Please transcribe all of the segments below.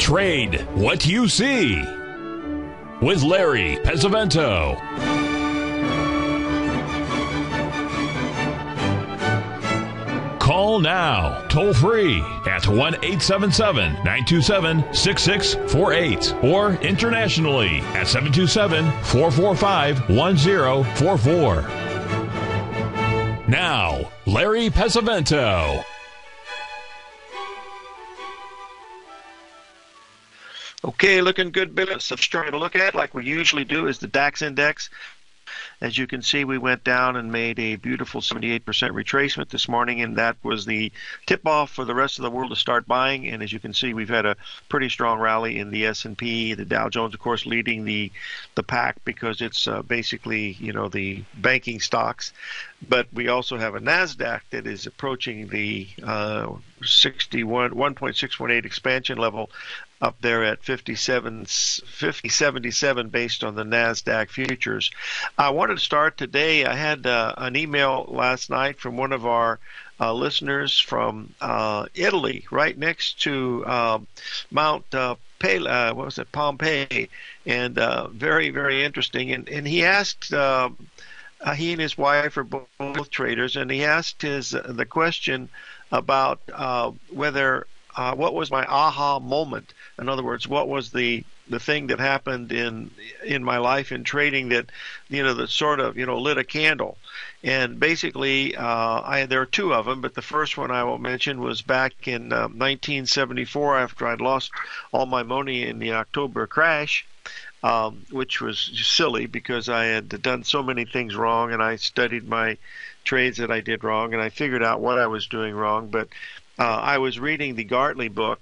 Trade what you see with Larry Pesavento. Call now, toll free at 1-877-927-6648 or internationally at 727-445-1044. Now, Larry Pesavento. Okay, looking good, Billy. So starting to look at, like we usually do, is the DAX index. As you can see, we went down and made a beautiful 78% retracement this morning, and that was the tip-off for the rest of the world to start buying. And as you can see, we've had a pretty strong rally in the S&P, the Dow Jones, of course, leading the pack because it's basically, the banking stocks. But we also have a NASDAQ that is approaching the 1.618 expansion level up there at 5077 based on the NASDAQ futures. I wanted to start today. I had an email last night from one of our listeners from Italy, right next to Mount Pompeii, and very, very interesting. And he asked, he and his wife are both traders, and he asked the question about whether what was my aha moment? In other words, what was the thing that happened in my life in trading that, that sort of, lit a candle? And basically, there are two of them, but the first one I will mention was back in 1974 after I'd lost all my money in the October crash, which was silly because I had done so many things wrong, and I studied my trades that I did wrong, and I figured out what I was doing wrong. But I was reading the Gartley book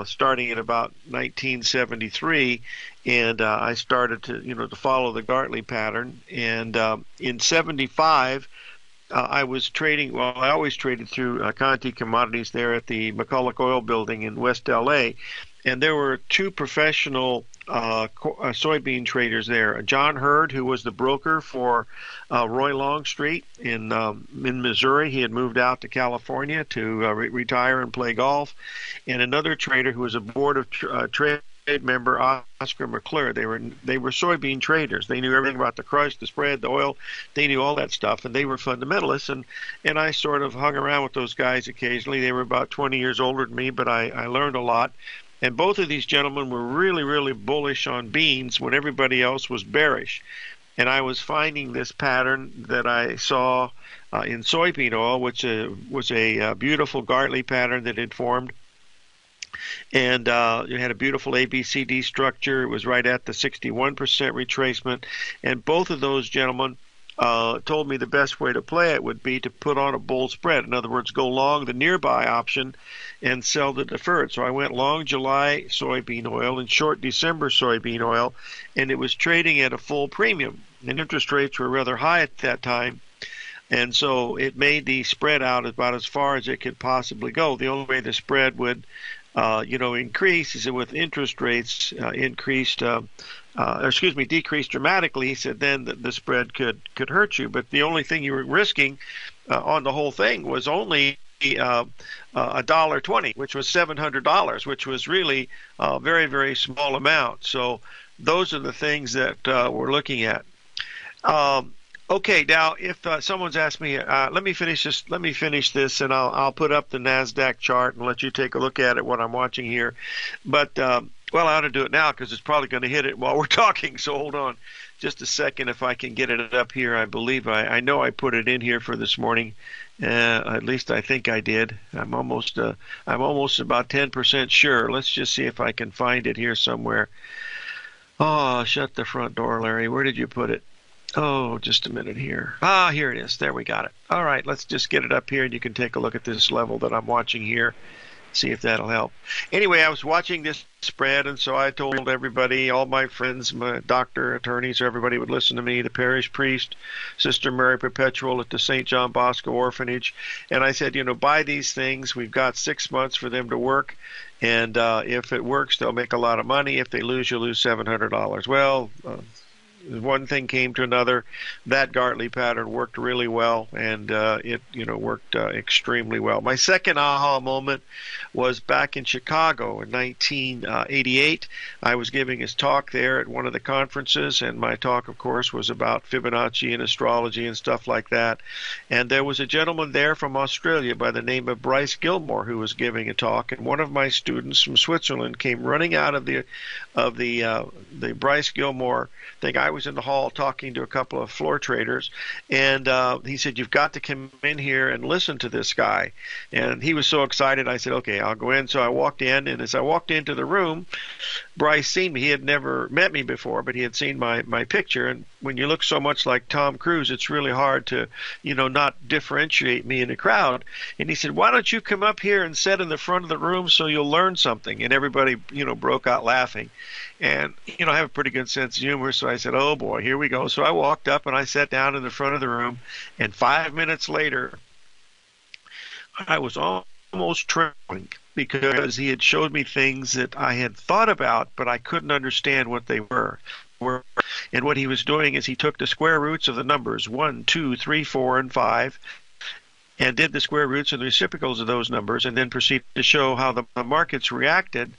starting in about 1973, and I started to follow the Gartley pattern. And in 75, I was trading. Well, I always traded through Conti Commodities there at the McCulloch Oil Building in West LA, and there were two professional soybean traders there. John Hurd, who was the broker for Roy Longstreet in Missouri. He had moved out to California to retire and play golf. And another trader who was a board of trade member, Oscar McClure. They were soybean traders. They knew everything about the crush, the spread, the oil. They knew all that stuff, and they were fundamentalists. And I sort of hung around with those guys occasionally. They were about 20 years older than me, but I learned a lot. And both of these gentlemen were really, really bullish on beans when everybody else was bearish. And I was finding this pattern that I saw in soybean oil, which was a beautiful Gartley pattern that had formed. And it had a beautiful ABCD structure. It was right at the 61% retracement. And both of those gentlemen told me the best way to play it would be to put on a bull spread. In other words, go long the nearby option and sell the deferred. So I went long July soybean oil and short December soybean oil, and it was trading at a full premium. And interest rates were rather high at that time. And so it made the spread out about as far as it could possibly go. The only way the spread would increase is with interest rates decreased dramatically. He said then the spread could hurt you, but the only thing you were risking on the whole thing was only $1.20, which was $700, which was really a very, very small amount. So those are the things that we're looking at. Okay, now if someone's asked me, let me finish this, and I'll put up the NASDAQ chart and let you take a look at it, what I'm watching here. But well, I ought to do it now because it's probably going to hit it while we're talking. So hold on just a second if I can get it up here. I believe I know I put it in here for this morning. At least I think I did. I'm almost about 10% sure. Let's just see if I can find it here somewhere. Oh, shut the front door, Larry. Where did you put it? Oh, just a minute here. Here it is. There, we got it. All right, let's just get it up here, and you can take a look at this level that I'm watching here. See if that'll help. Anyway, I was watching this spread, and so I told everybody, all my friends, my doctor, attorneys, everybody would listen to me, the parish priest, Sister Mary Perpetual at the St. John Bosco Orphanage, and I said, buy these things. We've got 6 months for them to work, and if it works, they'll make a lot of money. If they lose, you'll lose $700. Well, one thing came to another. That Gartley pattern worked really well, and it worked extremely well. My second aha moment was back in Chicago in 1988. I was giving his talk there at one of the conferences, and my talk, of course, was about Fibonacci and astrology and stuff like that. And there was a gentleman there from Australia by the name of Bryce Gilmore who was giving a talk, and one of my students from Switzerland came running out of the Bryce Gilmore thing. I was in the hall talking to a couple of floor traders, and he said, "You've got to come in here and listen to this guy." And he was so excited. I said, "Okay, I'll go in." So I walked in, and as I walked into the room, Bryce seen me. He had never met me before, but he had seen my picture. And when you look so much like Tom Cruise, it's really hard to, not differentiate me in a crowd. And he said, "Why don't you come up here and sit in the front of the room so you'll learn something?" And everybody, broke out laughing. And, I have a pretty good sense of humor, so I said, "Oh, boy, here we go." So I walked up and I sat down in the front of the room, and 5 minutes later, I was almost trembling because he had showed me things that I had thought about, but I couldn't understand what they were. And what he was doing is he took the square roots of the numbers 1, 2, 3, 4, and 5, and did the square roots and the reciprocals of those numbers, and then proceeded to show how the markets reacted,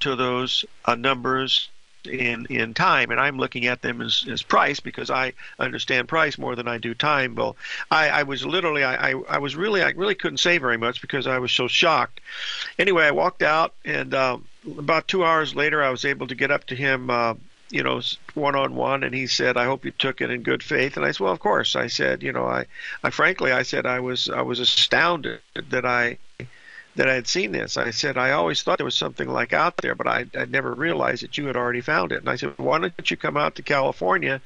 to those numbers in time. And I'm looking at them as price because I understand price more than I do time. Well, I really couldn't say very much because I was so shocked. Anyway, I walked out, and about 2 hours later, I was able to get up to him, one-on-one, and he said, "I hope you took it in good faith." And I said, "Well, of course." I said, I frankly was astounded that I had seen this. I said, "I always thought there was something like out there, but I'd never realized that you had already found it." And I said, "Why don't you come out to California,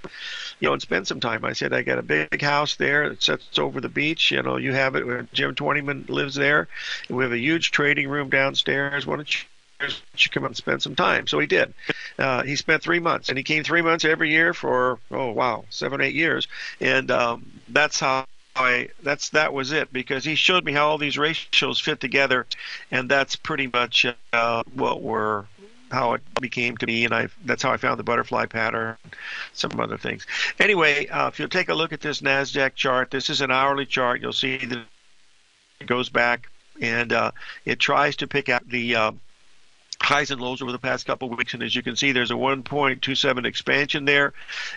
and spend some time?" I said, "I got a big house there that sits over the beach. You have it. Jim Twentyman lives there. And we have a huge trading room downstairs. Why don't you come out and spend some time?" So he did. He spent 3 months, and he came 3 months every year for 7, 8 years, and that's how. That was it, because he showed me how all these ratios fit together, and that's pretty much how it became to me, and that's how I found the butterfly pattern, some other things. Anyway, if you'll take a look at this NASDAQ chart, this is an hourly chart. You'll see that it goes back, and it tries to pick out the highs and lows over the past couple of weeks, and as you can see, there's a 1.27 expansion there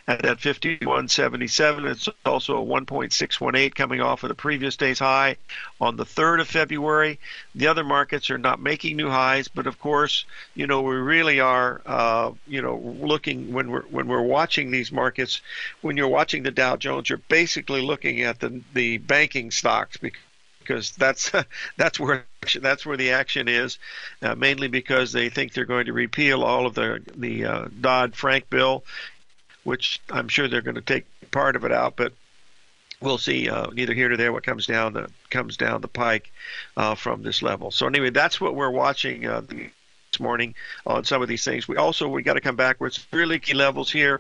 at that 51.77. It's also a 1.618 coming off of the previous day's high on the 3rd of February. The other markets are not making new highs, but of course, we really are, looking when we're watching these markets. When you're watching the Dow Jones, you're basically looking at the banking stocks, because that's where the action is, mainly because they think they're going to repeal all of the Dodd-Frank bill, which I'm sure they're going to take part of it out, but we'll see. Neither here nor there what comes down the pike from this level. So anyway, that's what we're watching this morning on some of these things. We got to come back with really key levels here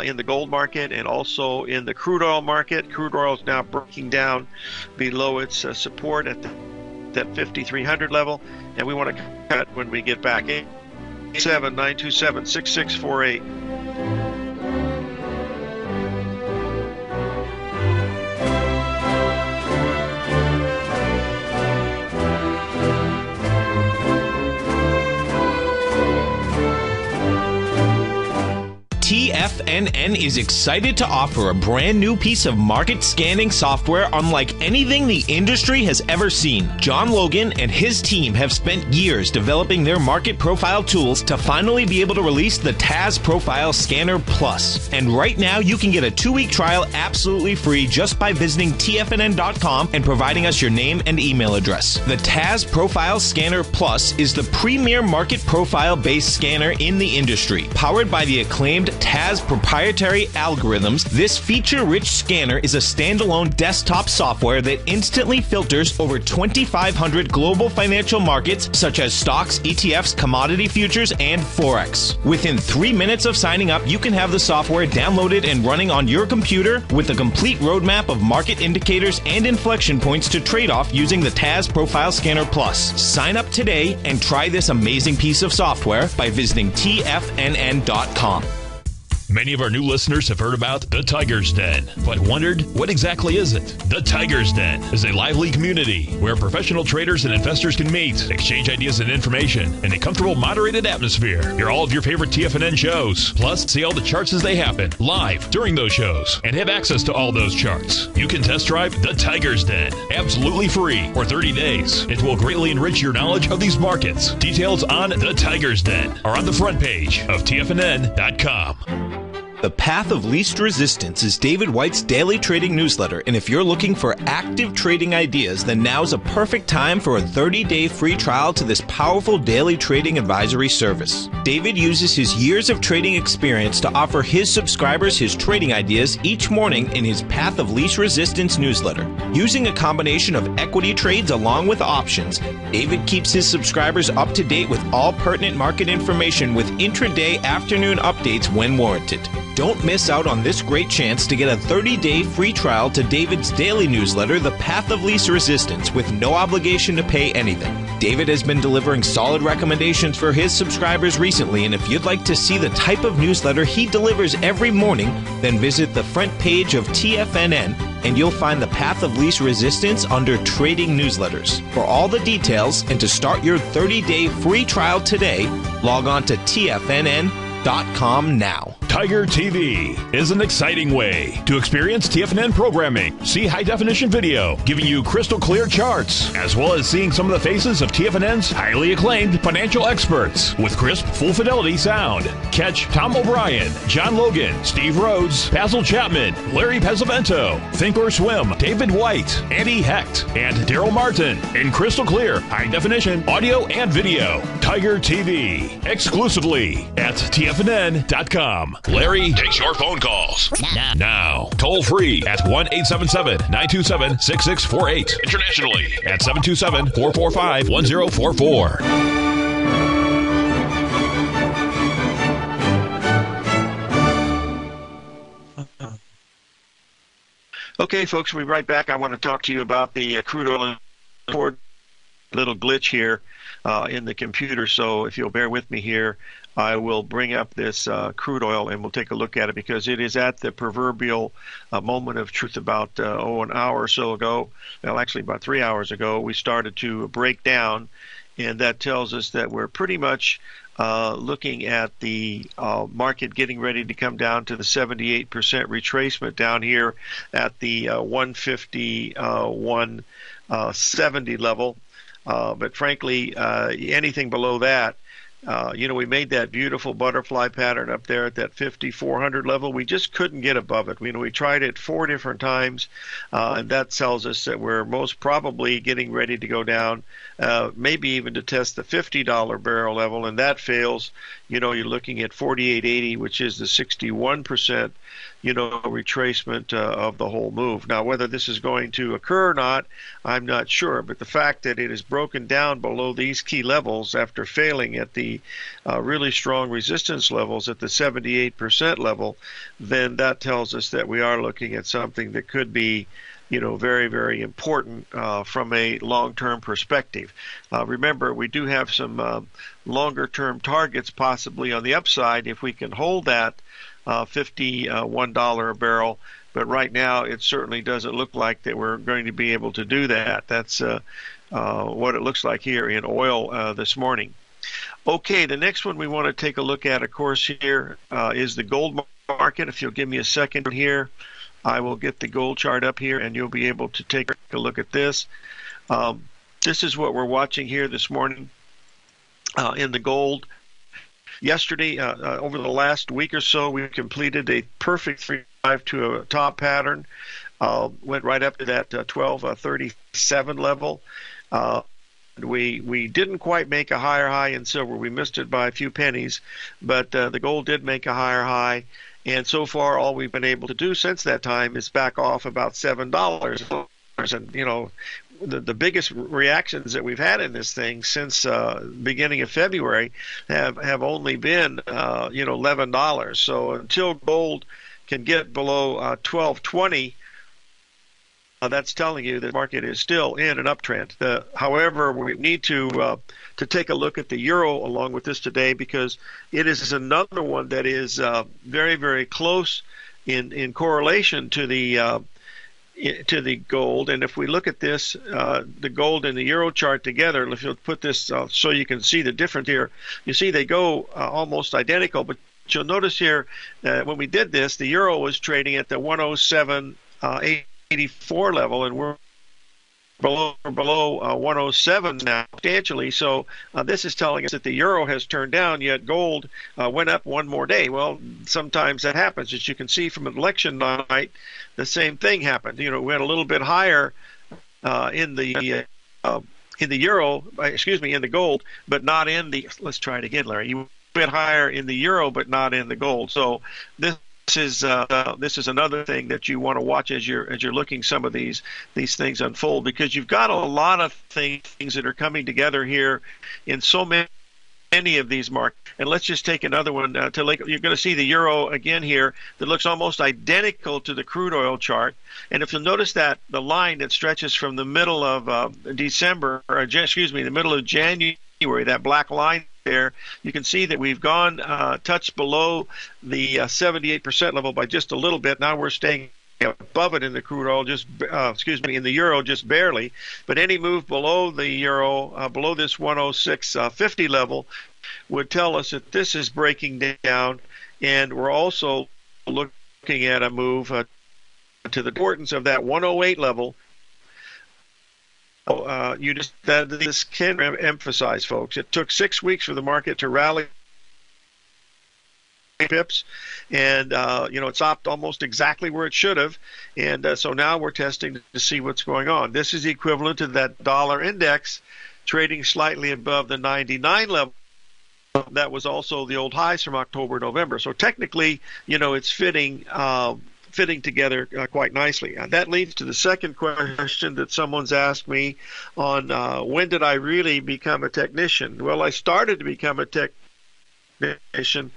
in the gold market and also in the crude oil market. Crude oil is now breaking down below its support at that 5,300 level, and we want to cut when we get back. 877-927-6648. TFNN is excited to offer a brand new piece of market scanning software unlike anything the industry has ever seen. John Logan and his team have spent years developing their market profile tools to finally be able to release the TAS Profile Scanner Plus. And right now you can get a 2-week trial absolutely free just by visiting TFNN.com and providing us your name and email address. The TAS Profile Scanner Plus is the premier market profile based scanner in the industry. Powered by the acclaimed TAS proprietary algorithms, this feature-rich scanner is a standalone desktop software that instantly filters over 2,500 global financial markets such as stocks, ETFs, commodity futures, and Forex. Within 3 minutes of signing up, you can have the software downloaded and running on your computer with a complete roadmap of market indicators and inflection points to trade off using the TAS Profile Scanner Plus. Sign up today and try this amazing piece of software by visiting TFNN.com. Many of our new listeners have heard about the Tiger's Den, but wondered, what exactly is it? The Tiger's Den is a lively community where professional traders and investors can meet, exchange ideas and information in a comfortable, moderated atmosphere. Hear all of your favorite TFNN shows, plus see all the charts as they happen live during those shows, and have access to all those charts. You can test drive the Tiger's Den absolutely free for 30 days. It will greatly enrich your knowledge of these markets. Details on the Tiger's Den are on the front page of TFNN.com. The Path of Least Resistance is David White's daily trading newsletter, and if you're looking for active trading ideas, then now's a perfect time for a 30-day free trial to this powerful daily trading advisory service. David uses his years of trading experience to offer his subscribers his trading ideas each morning in his Path of Least Resistance newsletter. Using a combination of equity trades along with options, David keeps his subscribers up to date with all pertinent market information with intraday afternoon updates when warranted. Don't miss out on this great chance to get a 30-day free trial to David's daily newsletter, The Path of Least Resistance, with no obligation to pay anything. David has been delivering solid recommendations for his subscribers recently, and if you'd like to see the type of newsletter he delivers every morning, then visit the front page of TFNN and you'll find The Path of Least Resistance under Trading Newsletters. For all the details and to start your 30-day free trial today, log on to TFNN.com now. Tiger TV is an exciting way to experience TFNN programming. See high-definition video giving you crystal clear charts, as well as seeing some of the faces of TFNN's highly acclaimed financial experts with crisp, full-fidelity sound. Catch Tom O'Brien, John Logan, Steve Rhodes, Basil Chapman, Larry Pesavento, Think or Swim, David White, Andy Hecht, and Daryl Martin in crystal clear, high-definition audio and video. Tiger TV, exclusively at TFNN.com. Larry takes your phone calls now. Toll free at 1-877-927-6648. Internationally at 727-445-1044. Okay, folks, we'll be right back. I want to talk to you about the crude oil import little glitch here in the computer. So if you'll bear with me here, I will bring up this crude oil and we'll take a look at it, because it is at the proverbial moment of truth. About an hour or so ago, well, actually about 3 hours ago, we started to break down, and that tells us that we're pretty much looking at the market getting ready to come down to the 78% retracement down here at the 150-170 level. But frankly, anything below that, we made that beautiful butterfly pattern up there at that 5,400 level. We just couldn't get above it. We tried it 4 different times, and that tells us that we're most probably getting ready to go down, maybe even to test the $50 barrel level, and that fails. You're looking at 48.80, which is the 61%, retracement of the whole move. Now, whether this is going to occur or not, I'm not sure, but the fact that it is broken down below these key levels after failing at the really strong resistance levels at the 78% level, then that tells us that we are looking at something that could be very, very important from a long-term perspective. Remember, we do have some longer-term targets possibly on the upside if we can hold that $51 a barrel. But right now, it certainly doesn't look like that we're going to be able to do that. That's what it looks like here in oil this morning. Okay, the next one we want to take a look at, of course, here is the gold market. If you'll give me a second here, I will get the gold chart up here, and you'll be able to take a look at this. This is what we're watching here this morning in the gold. Yesterday, over the last week or so, we completed a perfect 3-5 to a top pattern. Went right up to that 1237 level. We didn't quite make a higher high in silver. We missed it by a few pennies, but the gold did make a higher high. And so far, all we've been able to do since that time is back off about $7. And, the biggest reactions that we've had in this thing since beginning of February have only been, $11. So until gold can get below 1220, that's telling you the market is still in an uptrend. However, we need to take a look at the euro along with this today, because it is another one that is very, very close in correlation to the gold. And if we look at this, the gold and the euro chart together, if you'll put this so you can see the difference here, you see they go almost identical. But you'll notice here when we did this, the euro was trading at the 107.84 level, and we're below 107 now substantially. So this is telling us that the euro has turned down, yet gold went up one more day. Well, sometimes that happens. As you can see from election night, the same thing happened. We went a little bit higher in the euro, in the gold, but not in the. Let's try it again, Larry. You went a bit higher in the euro, but not in the gold. So this is another thing that you want to watch as you're looking some of these things unfold, because you've got a lot of things that are coming together here in so many of these markets. And let's just take another one you're going to see the euro again here that looks almost identical to the crude oil chart. And if you'll notice that the line that stretches from the middle of the middle of January, that black line there, you can see that we've gone touched below the 78% level by just a little bit. Now we're staying above it in the crude oil, in the euro, just barely. But any move below the euro, below this 106.50 level, would tell us that this is breaking down, and we're also looking at a move to the importance of that 108 level. This can emphasize, folks. It took 6 weeks for the market to rally pips, and it stopped almost exactly where it should have, and so now we're testing to see what's going on. This is equivalent to that dollar index trading slightly above the 99 level. That was also the old highs from October, November. So technically, it's fitting together quite nicely. That leads to the second question that someone's asked me on when did I really become a technician? Well, I started to become a technician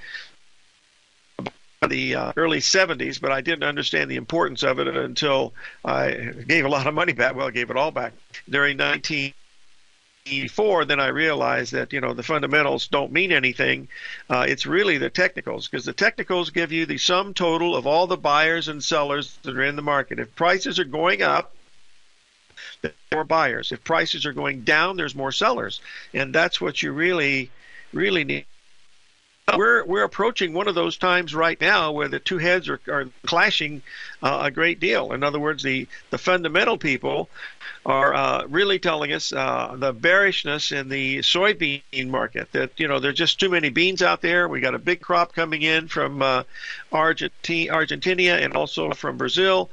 in the early 70s, but I didn't understand the importance of it until I gave a lot of money back. Well, I gave it all back during 1984. Then I realized that the fundamentals don't mean anything. It's really the technicals, because the technicals give you the sum total of all the buyers and sellers that are in the market. If prices are going up, there's more buyers. If prices are going down, there's more sellers, and that's what you really need. We're approaching one of those times right now where the two heads are clashing a great deal. In other words, the fundamental people are really telling us the bearishness in the soybean market, that there's just too many beans out there. We got a big crop coming in from Argentina and also from Brazil,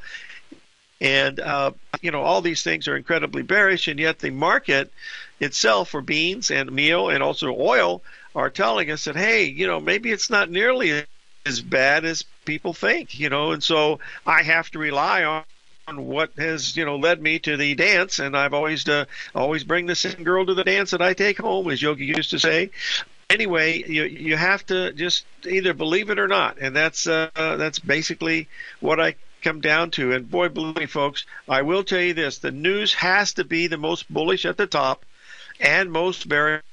and all these things are incredibly bearish, and yet the market itself for beans and meal and also oil are telling us that, hey, maybe it's not nearly as bad as people think, and so I have to rely on what has, led me to the dance, and I've always bring the same girl to the dance that I take home, as Yogi used to say. Anyway, you have to just either believe it or not, and that's basically what I come down to. And boy, believe me, folks, I will tell you this: the news has to be the most bullish at the top and most bearish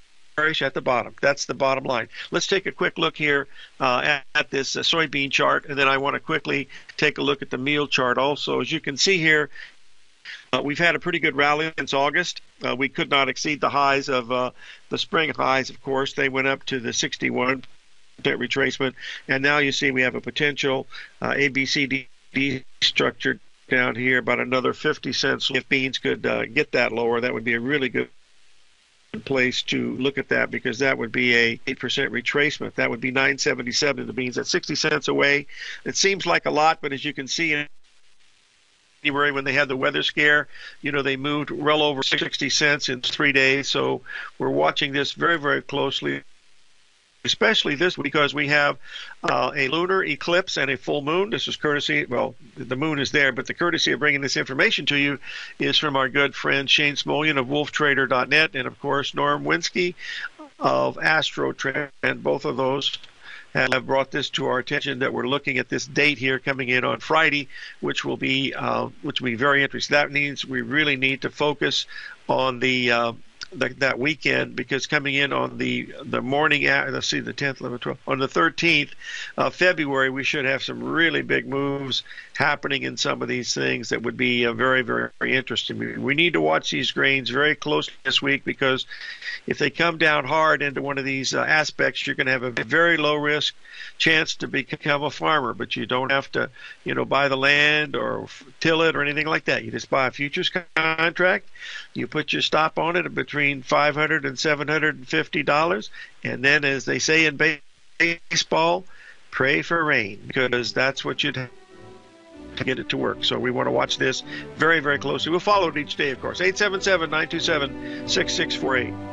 at the bottom. That's the bottom line. Let's take a quick look here at this soybean chart, and then I want to quickly take a look at the meal chart also. As you can see here, we've had a pretty good rally since August. We could not exceed the highs of the spring highs, of course. They went up to the 61% retracement, and now you see we have a potential ABCD structure down here, about another 50 cents. If beans could get that lower, that would be a really good place to look at that, because that would be a 8% retracement. That would be 9.77 in the beans. That's 60 cents away. It seems like a lot, but as you can see in January when they had the weather scare, they moved well over 60 cents in 3 days. So we're watching this very, very closely, especially this because we have a lunar eclipse and a full moon. This is courtesy, well, the moon is there, but the courtesy of bringing this information to you is from our good friend Shane Smolian of wolftrader.net, and of course Norm Winsky of AstroTrend, and both of those have brought this to our attention that we're looking at this date here coming in on Friday, which will be very interesting. That means we really need to focus on that weekend, because coming in on the morning, let's see, the 10th, 11th, 12th, on the 13th of February, we should have some really big moves happening in some of these things that would be very, very, very interesting. We need to watch these grains very closely this week, because if they come down hard into one of these aspects, you're going to have a very low risk chance to become a farmer, but you don't have to, buy the land or till it or anything like that. You just buy a futures contract, you put your stop on it between $500 and $750, and then, as they say in baseball, pray for rain, because that's what you'd have to get it to work. So we want to watch this very, very closely. We'll follow it each day, of course. 877-927-6648.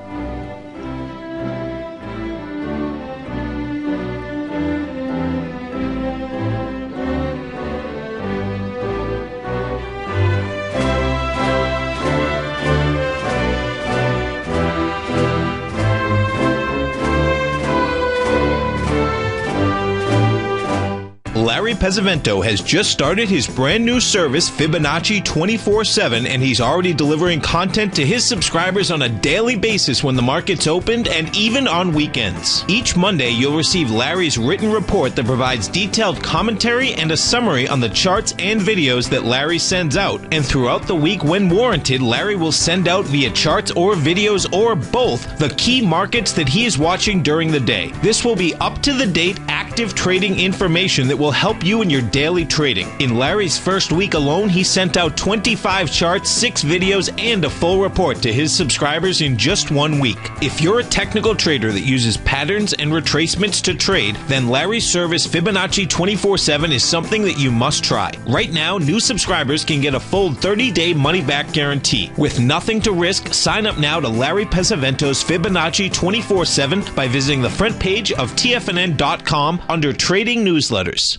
Larry Pesavento has just started his brand new service, Fibonacci 24/7, and he's already delivering content to his subscribers on a daily basis when the market's opened and even on weekends. Each Monday, you'll receive Larry's written report that provides detailed commentary and a summary on the charts and videos that Larry sends out. And throughout the week, when warranted, Larry will send out via charts or videos or both the key markets that he is watching during the day. This will be up-to-the-date, active trading information that will help you in your daily trading. In Larry's first week alone, he sent out 25 charts, 6 videos, and a full report to his subscribers in just 1 week. If you're a technical trader that uses patterns and retracements to trade, then Larry's service Fibonacci 24/7 is something that you must try. Right now, new subscribers can get a full 30-day money-back guarantee. With nothing to risk, sign up now to Larry Pesavento's Fibonacci 24/7 by visiting the front page of TFNN.com under Trading Newsletters.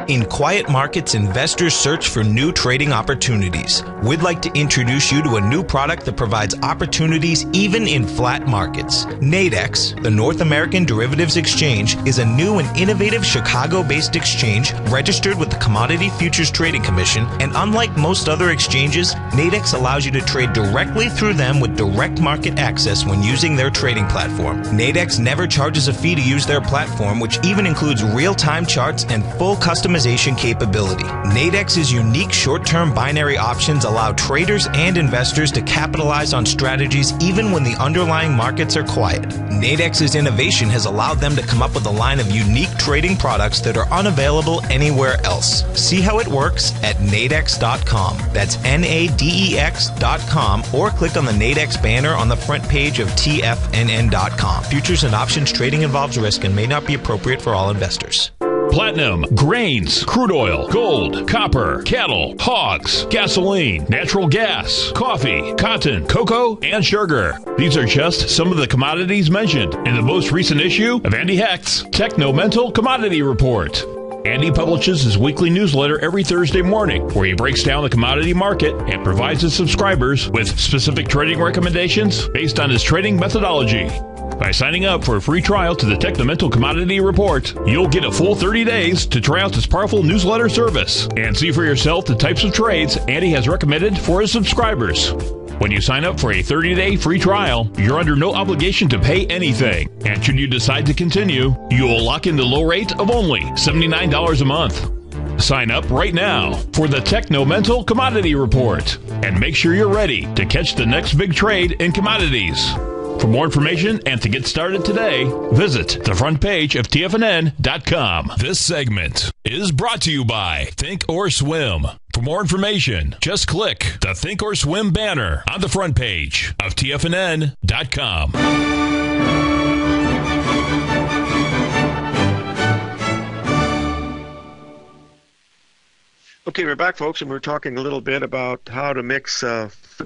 In quiet markets, investors search for new trading opportunities. We'd like to introduce you to a new product that provides opportunities even in flat markets. Nadex, the North American Derivatives Exchange, is a new and innovative Chicago-based exchange registered with the Commodity Futures Trading Commission, and unlike most other exchanges, Nadex allows you to trade directly through them with direct market access when using their trading platform. Nadex never charges a fee to use their platform, which even includes real-time charts and full customization capability. Nadex's unique short-term binary options allow traders and investors to capitalize on strategies even when the underlying markets are quiet. Nadex's innovation has allowed them to come up with a line of unique trading products that are unavailable anywhere else. See how it works at nadex.com. That's NADEX.com, or click on the Nadex banner on the front page of TFNN.com. Futures and options trading involves risk and may not be appropriate for all investors. Platinum, grains, crude oil, gold, copper, cattle, hogs, gasoline, natural gas, coffee, cotton, cocoa, and sugar. These are just some of the commodities mentioned in the most recent issue of Andy Hecht's Techno-Mental Commodity Report. Andy publishes his weekly newsletter every Thursday morning, where he breaks down the commodity market and provides his subscribers with specific trading recommendations based on his trading methodology. By signing up for a free trial to the Techno-Mental Commodity Report, you'll get a full 30 days to try out this powerful newsletter service and see for yourself the types of trades Andy has recommended for his subscribers. When you sign up for a 30-day free trial, you're under no obligation to pay anything. And should you decide to continue, you will lock in the low rate of only $79 a month. Sign up right now for the Techno-Mental Commodity Report and make sure you're ready to catch the next big trade in commodities. For more information and to get started today, visit the front page of TFNN.com. This segment is brought to you by Think or Swim. For more information, just click the Think or Swim banner on the front page of TFNN.com. Okay, we're back, folks, and we're talking a little bit about how to mix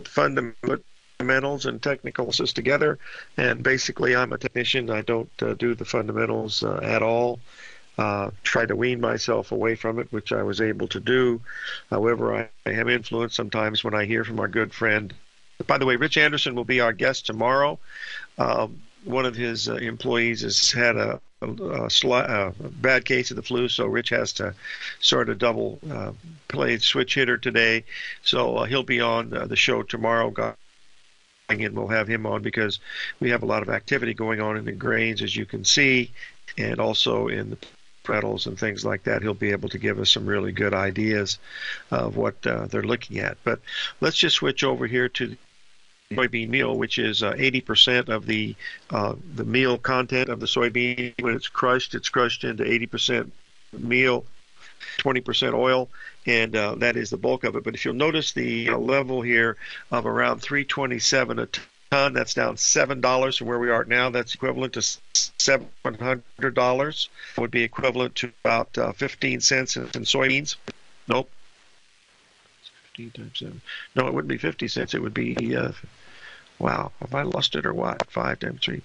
fundamentals and technicals together. And basically, I'm a technician. I don't do the fundamentals at all. Try to wean myself away from it, which I was able to do. However, I am influenced sometimes when I hear from our good friend. By the way, Rich Anderson will be our guest tomorrow. One of his employees has had a bad case of the flu, so Rich has to sort of double play switch hitter today. So he'll be on the show tomorrow, and we'll have him on because we have a lot of activity going on in the grains, as you can see, and also in the metals and things like that. He'll be able to give us some really good ideas of what they're looking at. But let's just switch over here to soybean meal, which is 80% of the meal content of the soybean. When it's crushed into 80% meal, 20% oil, and that is the bulk of it. But if you'll notice the level here of around $3.27 a ton, that's down $7 from where we are now. That's equivalent to $700. Would be equivalent to about 15 cents in soybeans. Nope. 15 times 7. No, it wouldn't be 50 cents. It would be wow, have I lost it or what? 5 times 3,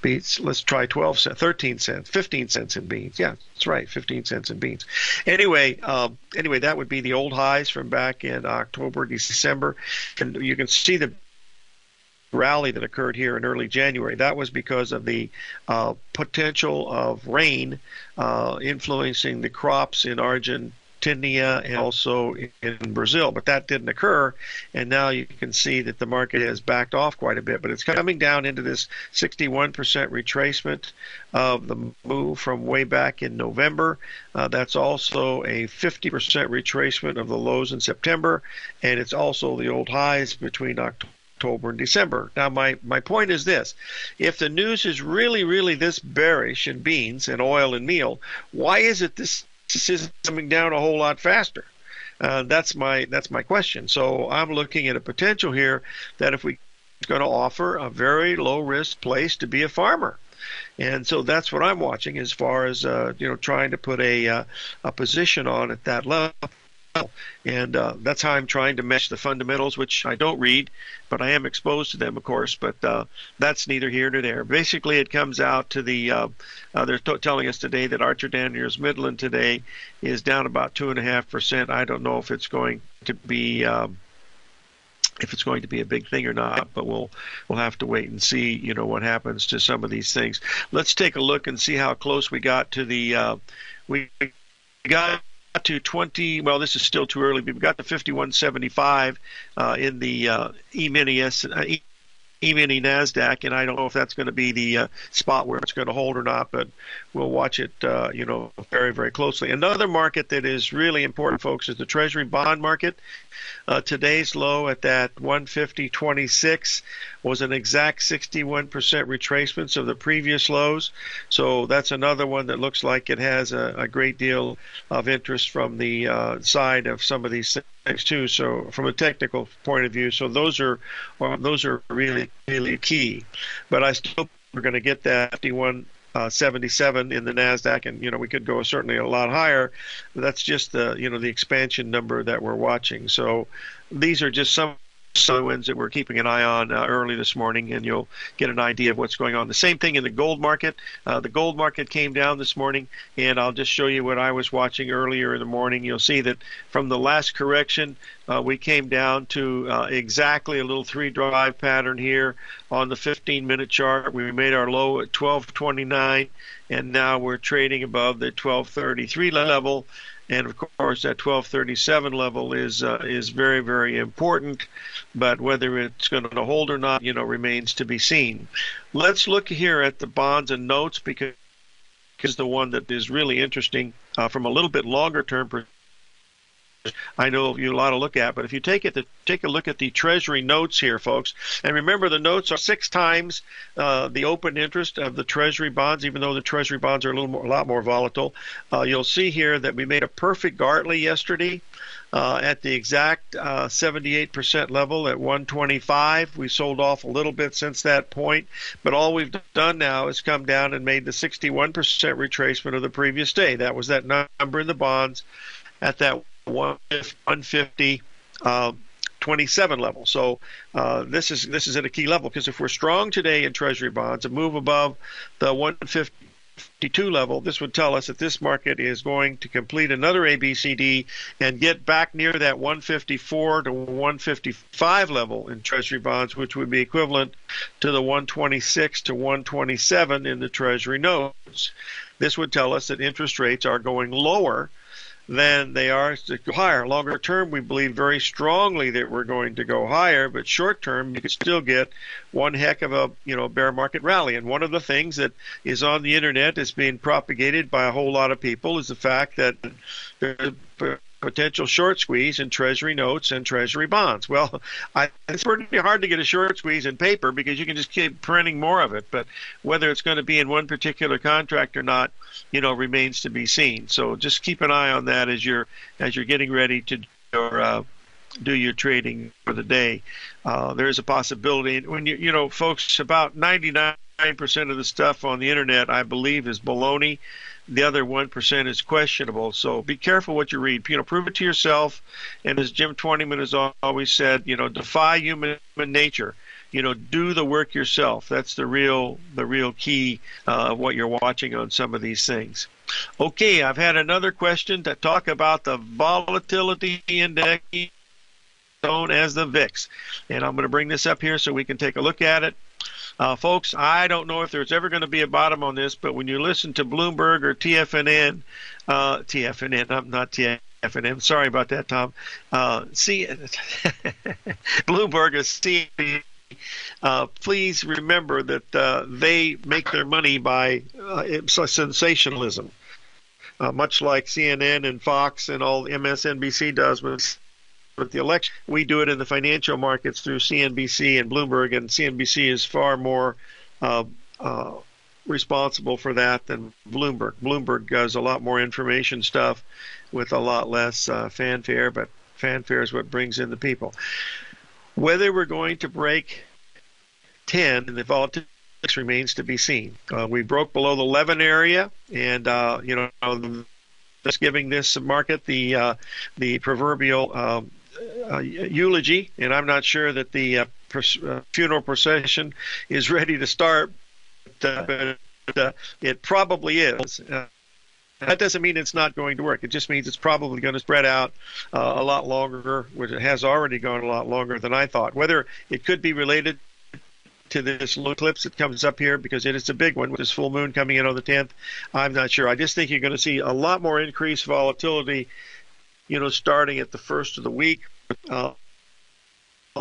beans. Let's try 12 cents, 13 cents, 15 cents in beans. Yeah, that's right, 15 cents in beans. Anyway, that would be the old highs from back in October, December. And you can see the rally that occurred here in early January. That was because of the potential of rain influencing the crops in Argentina and also in Brazil, but that didn't occur, and now you can see that the market has backed off quite a bit, but it's coming down into this 61% retracement of the move from way back in November. That's also a 50% retracement of the lows in September, and it's also the old highs between October and December. Now, my point is this. If the news is really, really this bearish in beans and oil and meal, why is it this is coming down a whole lot faster? That's my question. So I'm looking at a potential here that if we're going to offer a very low risk place to be a farmer, and so that's what I'm watching as far as trying to put a position on at that level. And that's how I'm trying to mesh the fundamentals, which I don't read, but I am exposed to them, of course. But that's neither here nor there. Basically, it comes out to the they're telling us today that Archer Daniels Midland today is down about 2.5%. I don't know if it's going to be a big thing or not, but we'll have to wait and see, what happens to some of these things. Let's take a look and see how close we got to the we got to 20. Well, this is still too early, but we got to 51.75 in the E-mini NASDAQ, and I don't know if that's going to be the spot where it's going to hold or not, but we'll watch it, very, very closely. Another market that is really important, folks, is the Treasury bond market. Today's low at that 150.26 was an exact 61% retracements of the previous lows. So that's another one that looks like it has a great deal of interest from the side of some of these things too. So from a technical point of view, so those are really, really key. But I still we're going to get that 51.77 in the NASDAQ, and we could go certainly a lot higher. That's just the the expansion number that we're watching. So these are just some wins that we're keeping an eye on early this morning, and you'll get an idea of what's going on. The same thing in the gold market. The gold market came down this morning, and I'll just show you what I was watching earlier in the morning. You'll see that from the last correction, we came down to exactly a little 3-drive pattern here on the 15-minute chart. We made our low at 12.29, and now we're trading above the 12.33 level. And of course, that 12.37 level is very, very important. But whether it's going to hold or not, remains to be seen. Let's look here at the bonds and notes, because it's the one that is really interesting from a little bit longer term perspective. I know you a lot to look at, but if you take a look at the Treasury notes here, folks, and remember the notes are 6 times the open interest of the Treasury bonds, even though the Treasury bonds are a lot more volatile. You'll see here that we made a perfect Gartley yesterday at the exact 78% level at 125. We sold off a little bit since that point, but all we've done now is come down and made the 61% retracement of the previous day. That was that number in the bonds at that 150.27 level. So this is at a key level, because if we're strong today in Treasury bonds, a move above the 150 152 level, this would tell us that this market is going to complete another ABCD and get back near that 154 to 155 level in Treasury bonds, which would be equivalent to the 126 to 127 in the Treasury notes. This would tell us that interest rates are going lower than they are to go higher. Longer term, we believe very strongly that we're going to go higher, but short term, you could still get one heck of a bear market rally. And one of the things that is on the internet is being propagated by a whole lot of people is the fact that there's a potential short squeeze in Treasury notes and Treasury bonds. Well, it's pretty hard to get a short squeeze in paper because you can just keep printing more of it. But whether it's going to be in one particular contract or not, remains to be seen. So just keep an eye on that as you're getting ready to do your trading for the day. There is a possibility when folks, about 99% of the stuff on the internet, I believe, is baloney. The other 1% is questionable. So be careful what you read. Prove it to yourself. And as Jim Twentyman has always said, defy human nature. Do the work yourself. That's the real key of what you're watching on some of these things. Okay, I've had another question to talk about the volatility index known as the VIX. And I'm going to bring this up here so we can take a look at it. Folks, I don't know if there's ever going to be a bottom on this, but when you listen to Bloomberg or TFNN, I'm not TFNN, sorry about that, Tom. Bloomberg is CNBC. Please remember that they make their money by sensationalism, much like CNN and Fox and all MSNBC does with the election. We do it in the financial markets through CNBC and Bloomberg, and CNBC is far more responsible for that than Bloomberg. Bloomberg does a lot more information stuff with a lot less fanfare, but fanfare is what brings in the people. Whether we're going to break 10 in the volatility remains to be seen. We broke below the 11 area, and just giving this market the proverbial eulogy, and I'm not sure that the funeral procession is ready to start, but it probably is. That doesn't mean it's not going to work. It just means it's probably going to spread out a lot longer, which it has already gone a lot longer than I thought. Whether it could be related to this low eclipse that comes up here, because it is a big one with this full moon coming in on the 10th, I'm not sure. I just think you're going to see a lot more increased volatility, starting at the first of the week.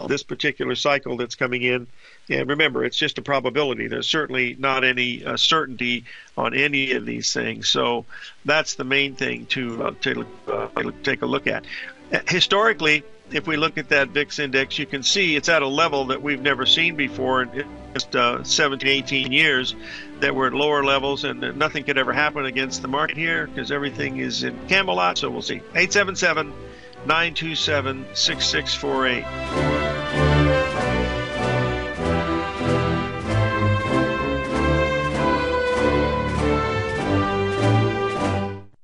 This particular cycle that's coming in. And remember, it's just a probability. There's certainly not any certainty on any of these things. So that's the main thing to take a look at. Historically, if we look at that VIX index, you can see it's at a level that we've never seen before in just 17, 18 years, that we're at lower levels, and nothing could ever happen against the market here because everything is in Camelot. So we'll see. 877-927-6648.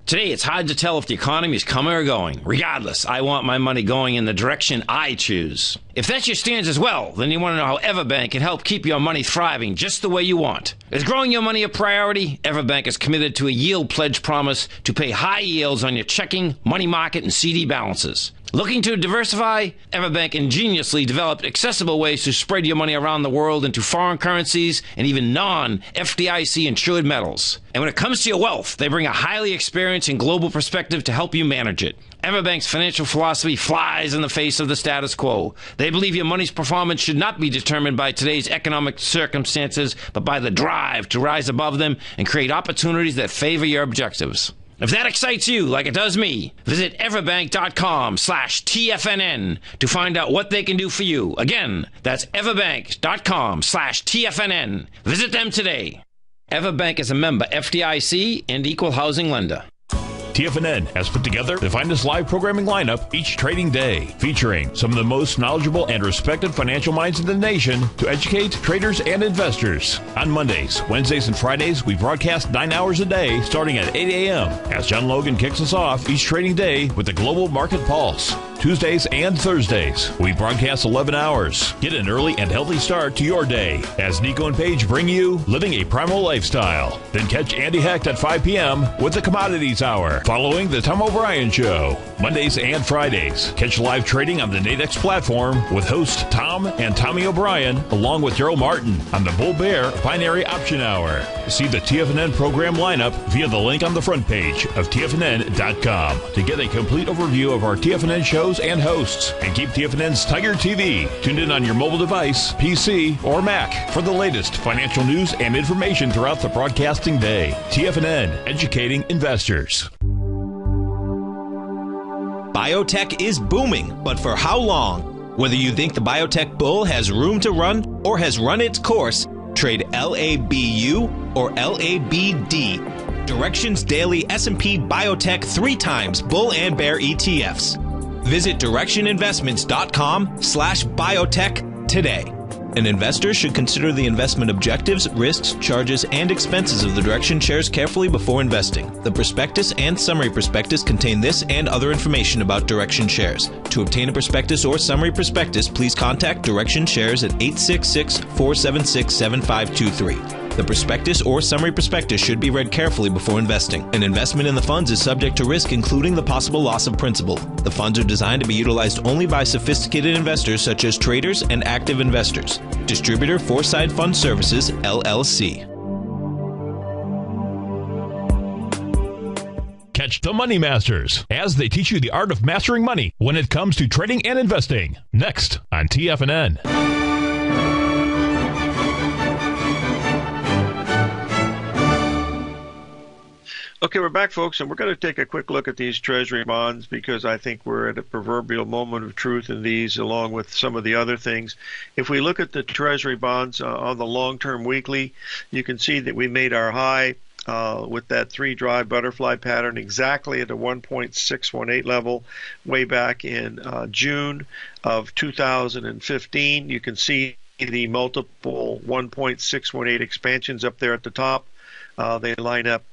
Today, it's hard to tell if the economy is coming or going. Regardless, I want my money going in the direction I choose. If that's your stance as well, then you want to know how Everbank can help keep your money thriving just the way you want. Is growing your money a priority? Everbank is committed to a yield pledge promise to pay high yields on your checking, money market, and CD balances. Looking to diversify? Everbank ingeniously developed accessible ways to spread your money around the world into foreign currencies and even non-FDIC insured metals. And when it comes to your wealth, they bring a highly experienced and global perspective to help you manage it. Everbank's financial philosophy flies in the face of the status quo. They believe your money's performance should not be determined by today's economic circumstances, but by the drive to rise above them and create opportunities that favor your objectives. If that excites you like it does me, visit everbank.com/TFNN to find out what they can do for you. Again, that's everbank.com/TFNN. Visit them today. Everbank is a member FDIC and equal housing lender. TFNN has put together the finest live programming lineup each trading day, featuring some of the most knowledgeable and respected financial minds in the nation to educate traders and investors. On Mondays, Wednesdays, and Fridays, we broadcast 9 hours a day starting at 8 a.m. as John Logan kicks us off each trading day with the Global Market Pulse. Tuesdays and Thursdays. We broadcast 11 hours. Get an early and healthy start to your day as Nico and Paige bring you Living a Primal Lifestyle. Then catch Andy Hecht at 5 p.m. with the Commodities Hour, following the Tom O'Brien Show. Mondays and Fridays, catch live trading on the Nadex platform with host Tom and Tommy O'Brien, along with Daryl Martin on the Bull Bear Binary Option Hour. See the TFNN program lineup via the link on the front page of TFNN.com to get a complete overview of our TFNN shows and hosts. And keep TFNN's Tiger TV tuned in on your mobile device, PC, or Mac for the latest financial news and information throughout the broadcasting day. TFNN, educating investors. Biotech is booming, but for how long? Whether you think the biotech bull has room to run or has run its course, trade LABU or LABD. Direction's daily S&P Biotech 3 times bull and bear ETFs. Visit directioninvestments.com/biotech today. An investor should consider the investment objectives, risks, charges, and expenses of the Direction shares carefully before investing. The prospectus and summary prospectus contain this and other information about Direction shares. To obtain a prospectus or summary prospectus, please contact Direction shares at 866-476-7523. The prospectus or summary prospectus should be read carefully before investing. An investment in the funds is subject to risk, including the possible loss of principal. The funds are designed to be utilized only by sophisticated investors such as traders and active investors. Distributor Foreside Fund Services, LLC. Catch the Money Masters as they teach you the art of mastering money when it comes to trading and investing. Next on TFNN. Okay, we're back, folks, and we're going to take a quick look at these Treasury bonds because I think we're at a proverbial moment of truth in these, along with some of the other things. If we look at the Treasury bonds on the long-term weekly, you can see that we made our high with that 3-drive butterfly pattern exactly at a 1.618 level way back in June of 2015. You can see the multiple 1.618 expansions up there at the top. They line up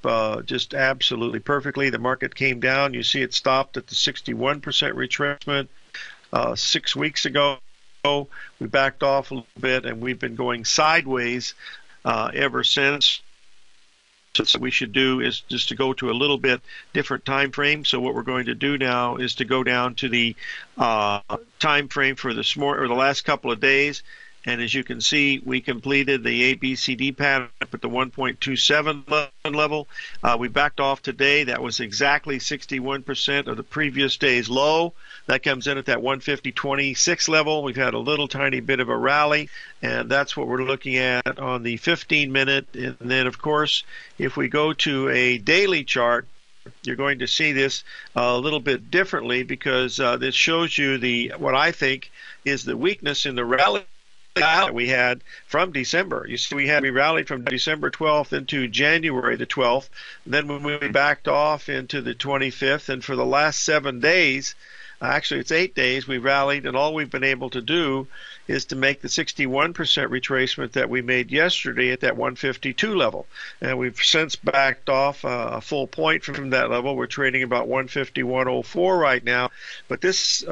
just absolutely perfectly. The market came down. You see it stopped at the 61% retracement 6 weeks ago. We backed off a little bit, and we've been going sideways ever since. So what we should do is just to go to a little bit different time frame. So what we're going to do now is to go down to the time frame for the last couple of days. And as you can see, we completed the ABCD pattern up at the 1.27 level. We backed off today. That was exactly 61% of the previous day's low. That comes in at that 150.26 level. We've had a little tiny bit of a rally, and that's what we're looking at on the 15-minute. And then, of course, if we go to a daily chart, you're going to see this a little bit differently because this shows you what I think is the weakness in the rally that we had from December. You see, we rallied from December 12th into January the 12th. Then when we backed off into the 25th, and for the last 7 days, actually it's 8 days, we rallied, and all we've been able to do is to make the 61% retracement that we made yesterday at that 152 level. And we've since backed off a full point from that level. We're trading about 151.04 right now. But this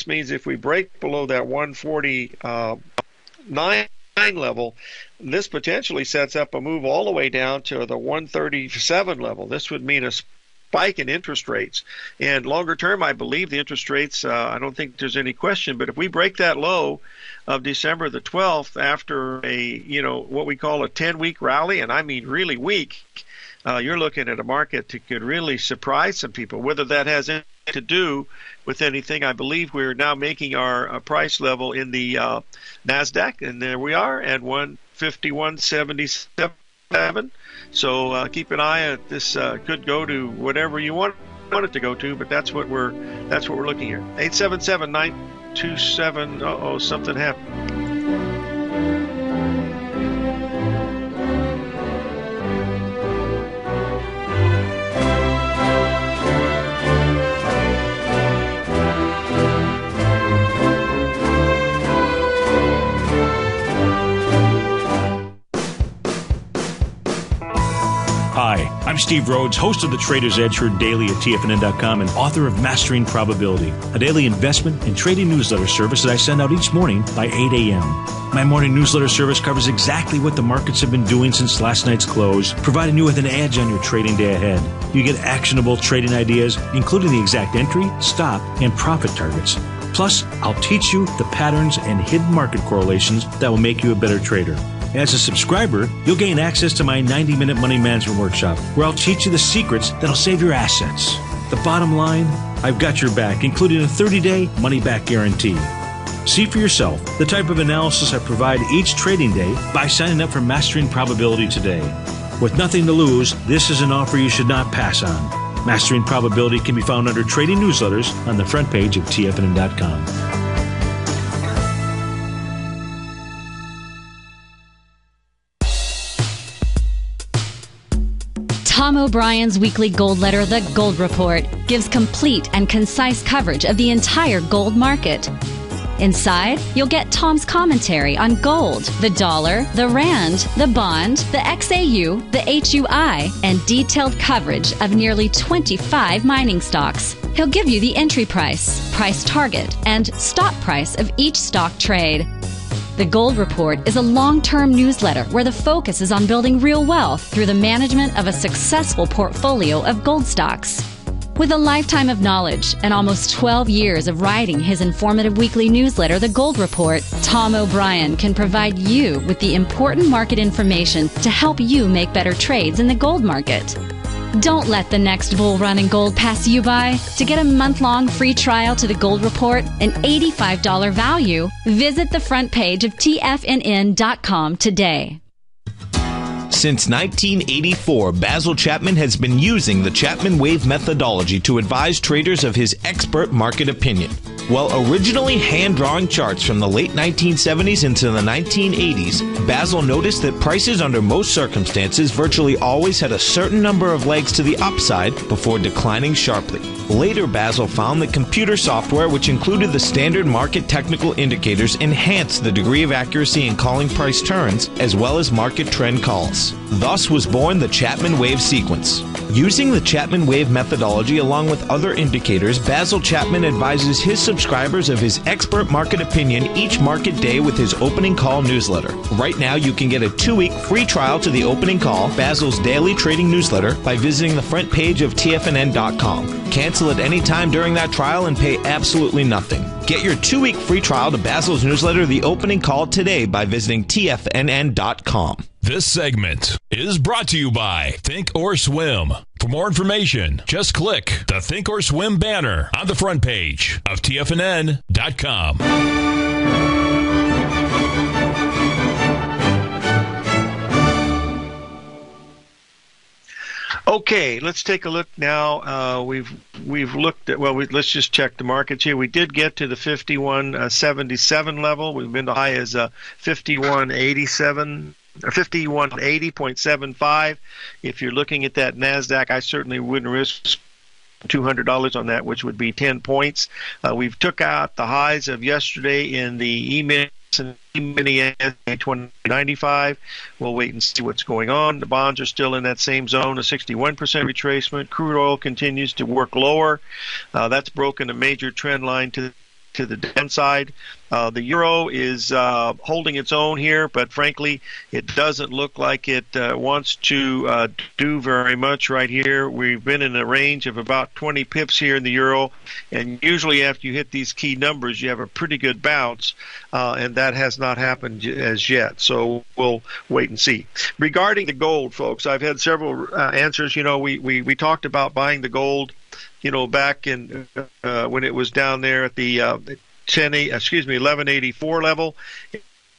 means if we break below that 149 level, this potentially sets up a move all the way down to the 137 level. This would mean a spike in interest rates. And longer term, I believe the interest rates, I don't think there's any question, but if we break that low of December the 12th after what we call a 10-week rally, and I mean really weak, you're looking at a market that could really surprise some people. Whether that has anything to do with anything, I believe we're now making our price level in the NASDAQ, and there we are at 151.77. So keep an eye at this. Could go to whatever you want it to go to, but that's what we're looking at. 877-927. Uh-oh, something happened. Hi, I'm Steve Rhodes, host of the Trader's Edge, heard daily at TFNN.com and author of Mastering Probability, a daily investment and trading newsletter service that I send out each morning by 8 a.m. My morning newsletter service covers exactly what the markets have been doing since last night's close, providing you with an edge on your trading day ahead. You get actionable trading ideas, including the exact entry, stop, and profit targets. Plus, I'll teach you the patterns and hidden market correlations that will make you a better trader. As a subscriber, you'll gain access to my 90-minute money management workshop, where I'll teach you the secrets that'll save your assets. The bottom line, I've got your back, including a 30-day money-back guarantee. See for yourself the type of analysis I provide each trading day by signing up for Mastering Probability today. With nothing to lose, this is an offer you should not pass on. Mastering Probability can be found under Trading Newsletters on the front page of TFNN.com. Tom O'Brien's weekly gold letter, The Gold Report, gives complete and concise coverage of the entire gold market. Inside, you'll get Tom's commentary on gold, the dollar, the rand, the bond, the XAU, the HUI, and detailed coverage of nearly 25 mining stocks. He'll give you the entry price, price target, and stop price of each stock trade. The Gold Report is a long-term newsletter where the focus is on building real wealth through the management of a successful portfolio of gold stocks. With a lifetime of knowledge and almost 12 years of writing his informative weekly newsletter, The Gold Report, Tom O'Brien can provide you with the important market information to help you make better trades in the gold market. Don't let the next bull run in gold pass you by. To get a month-long free trial to The Gold Report, an $85 value, visit the front page of TFNN.com today. Since 1984, Basil Chapman has been using the Chapman Wave methodology to advise traders of his expert market opinion. While originally hand-drawing charts from the late 1970s into the 1980s, Basil noticed that prices under most circumstances virtually always had a certain number of legs to the upside before declining sharply. Later, Basil found that computer software, which included the standard market technical indicators, enhanced the degree of accuracy in calling price turns as well as market trend calls. Thus was born the Chapman Wave sequence. Using the Chapman Wave methodology along with other indicators, Basil Chapman advises his subscribers of his expert market opinion each market day with his opening call newsletter. Right now, you can get a 2-week free trial to the opening call, Basil's daily trading newsletter, by visiting the front page of TFNN.com. Cancel at any time during that trial and pay absolutely nothing. Get your 2-week free trial to Basil's newsletter, The Opening Call, today by visiting TFNN.com. This segment is brought to you by Think or Swim. For more information, just click the Think or Swim banner on the front page of TFNN.com. Okay, let's take a look now. We've looked at, let's just check the markets here. We did get to the 51.77 level. We've been to high as 51.87 or 51.80.75. If you're looking at that NASDAQ, I certainly wouldn't risk $200 on that, which would be 10 points. We've took out the highs of yesterday in the E-mini and E-mini 2095. We'll wait and see what's going on. The bonds are still in that same zone, a 61% retracement. Crude oil continues to work lower. That's broken a major trend line to the downside. The euro is holding its own here, but frankly, it doesn't look like it wants to do very much right here. We've been in a range of about 20 pips here in the euro, and usually after you hit these key numbers, you have a pretty good bounce, and that has not happened as yet. So we'll wait and see. Regarding the gold, folks, I've had several answers. You know, we talked about buying the gold, you know, back in when it was down there at the 1184 level.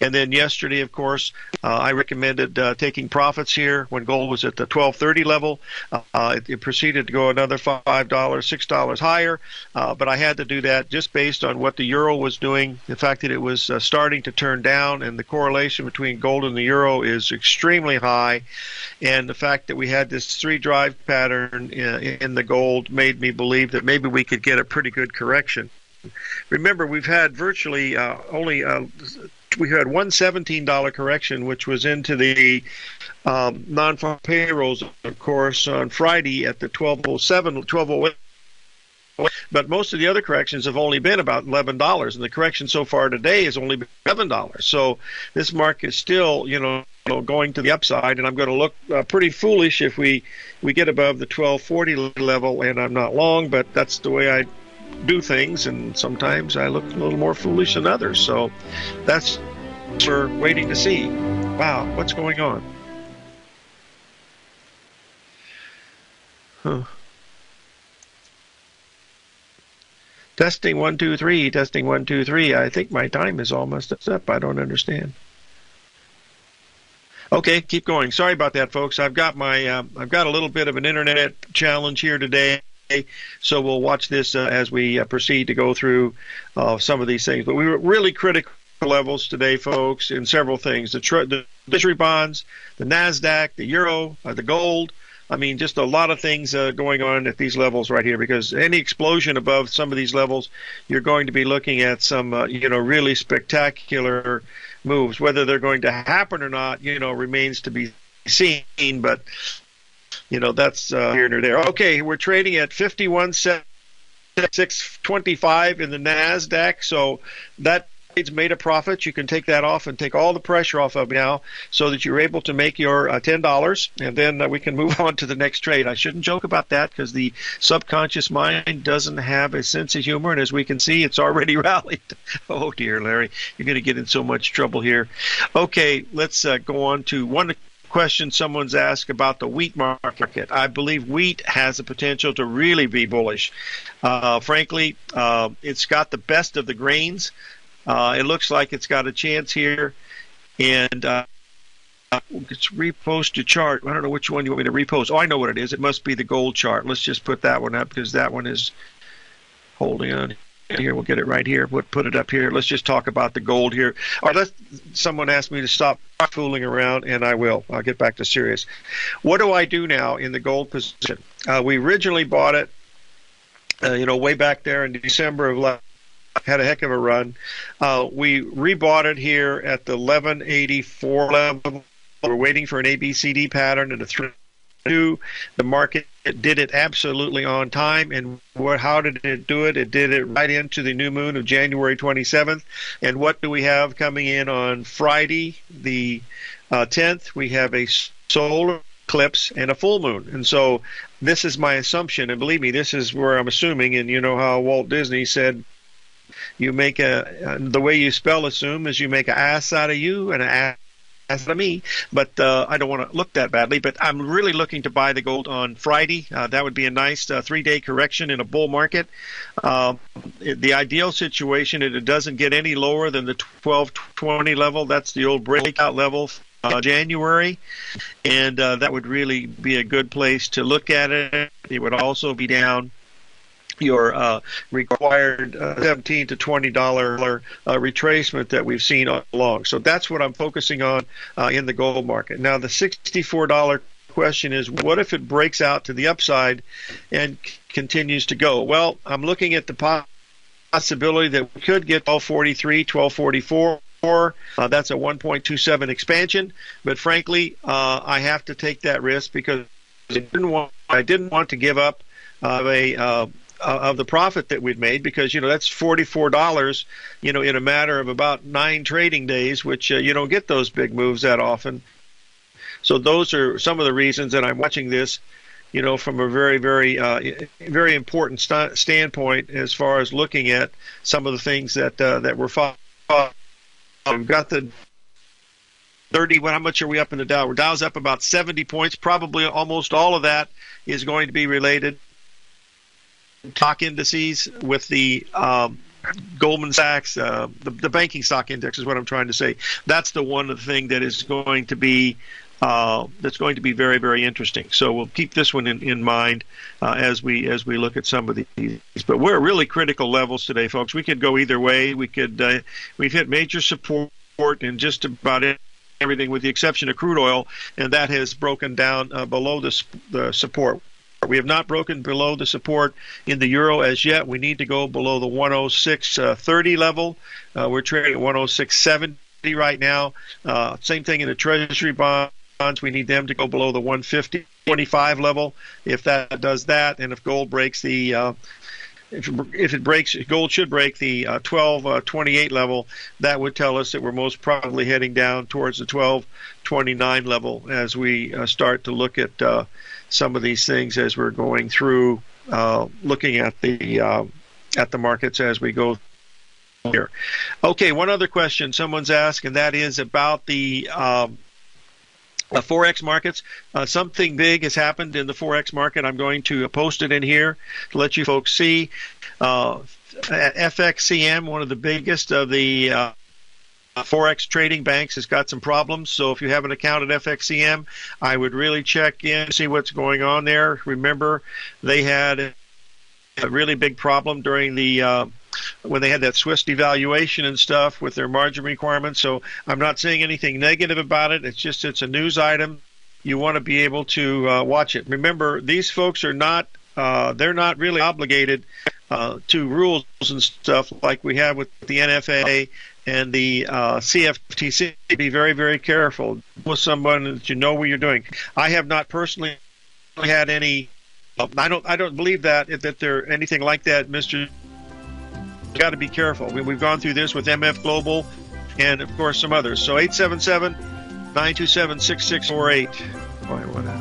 And then yesterday, of course, I recommended taking profits here when gold was at the 1230 level. It proceeded to go another $5, $6 higher, but I had to do that just based on what the euro was doing, the fact that it was starting to turn down, and the correlation between gold and the euro is extremely high, and the fact that we had this three-drive pattern in the gold made me believe that maybe we could get a pretty good correction. Remember, we've had virtually only we had one $17 correction, which was into the non-farm payrolls, of course, on Friday at the 1207, 1208. But most of the other corrections have only been about $11, and the correction so far today has only been $7. So this market is still, going to the upside, and I'm going to look pretty foolish if we get above the 1240 level, and I'm not long, but that's the way I do things, and sometimes I look a little more foolish than others. So that's what we're waiting to see. Wow, what's going on? Huh. Testing 1 2 3. Testing 1 2 3. I think my time is almost up. I don't understand. Okay, keep going. Sorry about that, folks. I've got a little bit of an internet challenge here today, so we'll watch this as we proceed to go through some of these things. But we were really critical levels today, folks, in several things: the Treasury bonds, the Nasdaq, the euro, the gold. I mean, just a lot of things going on at these levels right here, because any explosion above some of these levels, you're going to be looking at some, really spectacular moves. Whether they're going to happen or not, remains to be seen. But, that's here and there. Okay, we're trading at 51.625 in the Nasdaq, so that it's made a profit. You can take that off and take all the pressure off of now, so that you're able to make your $10, and then we can move on to the next trade. I shouldn't joke about that, because the subconscious mind doesn't have a sense of humor, and as we can see, it's already rallied. Oh dear, Larry, you're going to get in so much trouble here. Okay, let's go on to one question someone's asked about the wheat market. I believe wheat has the potential to really be bullish. Frankly, it's got the best of the grains. It looks like it's got a chance here, and it's repost a chart. I don't know which one you want me to repost. Oh, I know what it is. It must be the gold chart. Let's just put that one up, because that one is holding on here. We'll get it right here. We'll put it up here. Let's just talk about the gold here. Someone asked me to stop fooling around, and I will. I'll get back to serious. What do I do now in the gold position? We originally bought it, way back there in December of last. Had a heck of a run. We rebought it here at the 1184 level. We're waiting for an ABCD pattern and a 3-2. The market did it absolutely on time. And how did it do it? It did it right into the new moon of January 27th. And what do we have coming in on Friday, the 10th? We have a solar eclipse and a full moon. And so this is my assumption. And believe me, this is where I'm assuming. And you know how Walt Disney said, you make the way you spell assume is you make an ass out of you and an ass out of me. But I don't want to look that badly. But I'm really looking to buy the gold on Friday. That would be a nice 3-day correction in a bull market. The ideal situation, it doesn't get any lower than the 1220 level. That's the old breakout level. January, and that would really be a good place to look at it. It would also be down your required $17 to $20 retracement that we've seen all along. So that's what I'm focusing on in the gold market. Now, the $64 question is, what if it breaks out to the upside and continues to go? Well, I'm looking at the possibility that we could get 1243, 1244. That's a 1.27 expansion, but frankly, I have to take that risk, because I didn't want to give up of the profit that we'd made, because that's $44 in a matter of about 9 trading days, which you don't get those big moves that often. So those are some of the reasons that I'm watching this, from a very, very, very important standpoint, as far as looking at some of the things that we're following. We've got the 30. How much are we up in the Dow? Dow's up about 70 points. Probably almost all of that is going to be related stock indices with the Goldman Sachs, the banking stock index is what I'm trying to say. That's the one thing that is going to be very, very interesting. So we'll keep this one in mind as we look at some of these. But we're really critical levels today, folks. We could go either way. We've hit major support in just about everything, with the exception of crude oil, and that has broken down below the support. We have not broken below the support in the euro as yet. We need to go below the 106.30 level. We're trading at 106.70 right now. Same thing in the Treasury bonds. We need them to go below the 150.25 level. If that does that, and if gold breaks the if it breaks, gold should break the 12.28 level. That would tell us that we're most probably heading down towards the 12.29 level as we start to look at some of these things as we're going through looking at the markets as we go here. Okay, one other question someone's asked, and that is about the Forex markets. Something big has happened in the Forex market. I'm going to post it in here to let you folks see. FXCM, one of the biggest of the Forex trading banks, has got some problems. So if you have an account at FXCM, I would really check in, see what's going on there. Remember, they had a really big problem during the when they had that Swiss devaluation and stuff with their margin requirements. So I'm not saying anything negative about it. It's a news item. You want to be able to watch it. Remember, these folks are not they're not really obligated to rules and stuff like we have with the NFA and the CFTC. Be very, very careful with someone that you know what you're doing. I have not personally had any. I don't believe that there anything like that, Mr. Got to be careful. We've gone through this with MF Global and, of course, some others. So 877-927-6648. Boy, what a